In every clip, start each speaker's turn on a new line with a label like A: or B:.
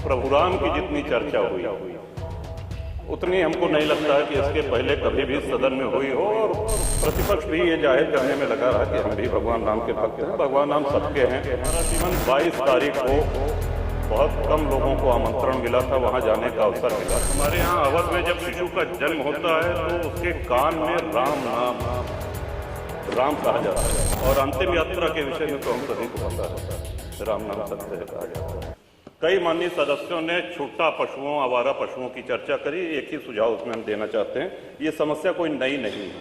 A: प्रभु राम की जितनी चर्चा हुई उतनी हमको नहीं लगता है कि इसके पहले कभी भी सदन में हुई हो, और प्रतिपक्ष भी ये जाहिर करने में लगा रहा कि हम भी भगवान राम के भक्त हैं, भगवान राम सबके हैं। 22 तारीख को बहुत कम लोगों को आमंत्रण मिला था, वहां जाने का अवसर मिला। हमारे यहाँ अवध में जब शिशु का जन्म होता है तो उसके कान में राम कहा जाता है, और अंतिम यात्रा के विषय में तो हम सभी को पता है, राम नाम सत्य है कहा जाता है। कई माननीय सदस्यों ने छोटा पशुओं, आवारा पशुओं की चर्चा करी। एक ही सुझाव उसमें हम देना चाहते हैं, ये समस्या कोई नई नहीं है।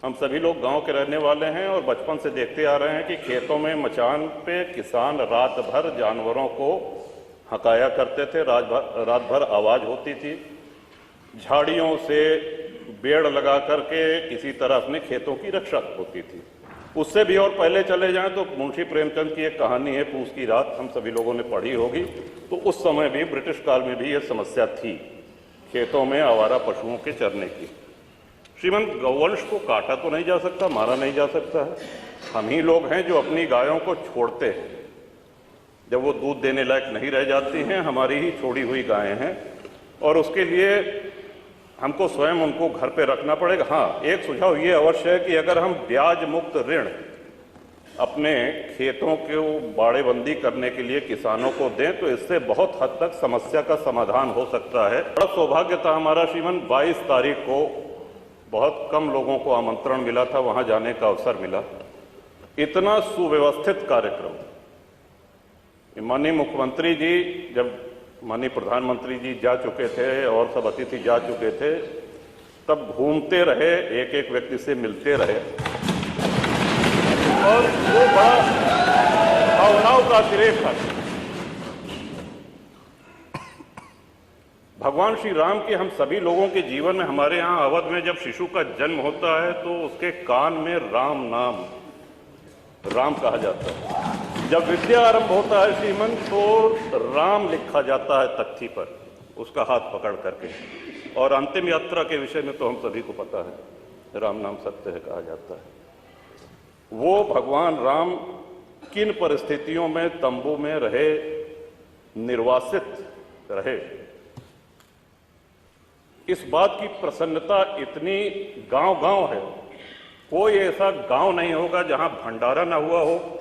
A: हम सभी लोग गांव के रहने वाले हैं और बचपन से देखते आ रहे हैं कि खेतों में मचान पे किसान रात भर जानवरों को हकाया करते थे, रात भर आवाज होती थी। झाड़ियों से बेड़ लगा करके किसी तरह अपने खेतों की रक्षा होती थी। उससे भी और पहले चले जाएं तो मुंशी प्रेमचंद की एक कहानी है, पूस की रात, हम सभी लोगों ने पढ़ी होगी। तो उस समय भी, ब्रिटिश काल में भी यह समस्या थी खेतों में आवारा पशुओं के चरने की। श्रीमंत, गौवंश को काटा तो नहीं जा सकता, मारा नहीं जा सकता है। हम ही लोग हैं जो अपनी गायों को छोड़ते हैं, जब वो दूध देने लायक नहीं रह जाती हैं, हमारी ही छोड़ी हुई गायें हैं, और उसके लिए हमको स्वयं उनको घर पे रखना पड़ेगा। हाँ, एक सुझाव ये अवश्य है कि अगर हम ब्याज मुक्त ऋण अपने खेतों को बाड़ेबंदी करने के लिए किसानों को दें तो इससे बहुत हद तक समस्या का समाधान हो सकता है। बड़ा सौभाग्य था हमारा श्रीमन, 22 तारीख को बहुत कम लोगों को आमंत्रण मिला था, वहां जाने का अवसर मिला। इतना सुव्यवस्थित कार्यक्रम, माननीय मुख्यमंत्री जी, जब माननीय प्रधानमंत्री जी जा चुके थे और सब अतिथि जा चुके थे, तब घूमते रहे, एक एक व्यक्ति से मिलते रहे, और वो बड़ा भावनाओं का अतिरेक था। भगवान श्री राम के हम सभी लोगों के जीवन में, हमारे यहाँ अवध में जब शिशु का जन्म होता है तो उसके कान में राम कहा जाता है। जब विद्या आरंभ होता है श्रीमन, तो राम लिखा जाता है तख्ती पर, उसका हाथ पकड़ करके, और अंतिम यात्रा के विषय में तो हम सभी को पता है, राम नाम सत्य है कहा जाता है। वो भगवान राम किन परिस्थितियों में तंबू में रहे, निर्वासित रहे, इस बात की प्रसन्नता इतनी गांव-गांव है। कोई ऐसा गांव नहीं होगा जहां भंडारा ना हुआ हो,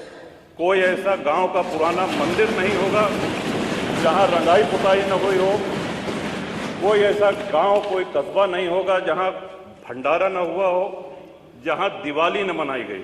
A: कोई ऐसा गांव का पुराना मंदिर नहीं होगा जहां रंगाई पुताई न हुई हो, कोई ऐसा गांव, कोई कस्बा नहीं होगा जहां भंडारा न हुआ हो, जहां दिवाली न मनाई गई।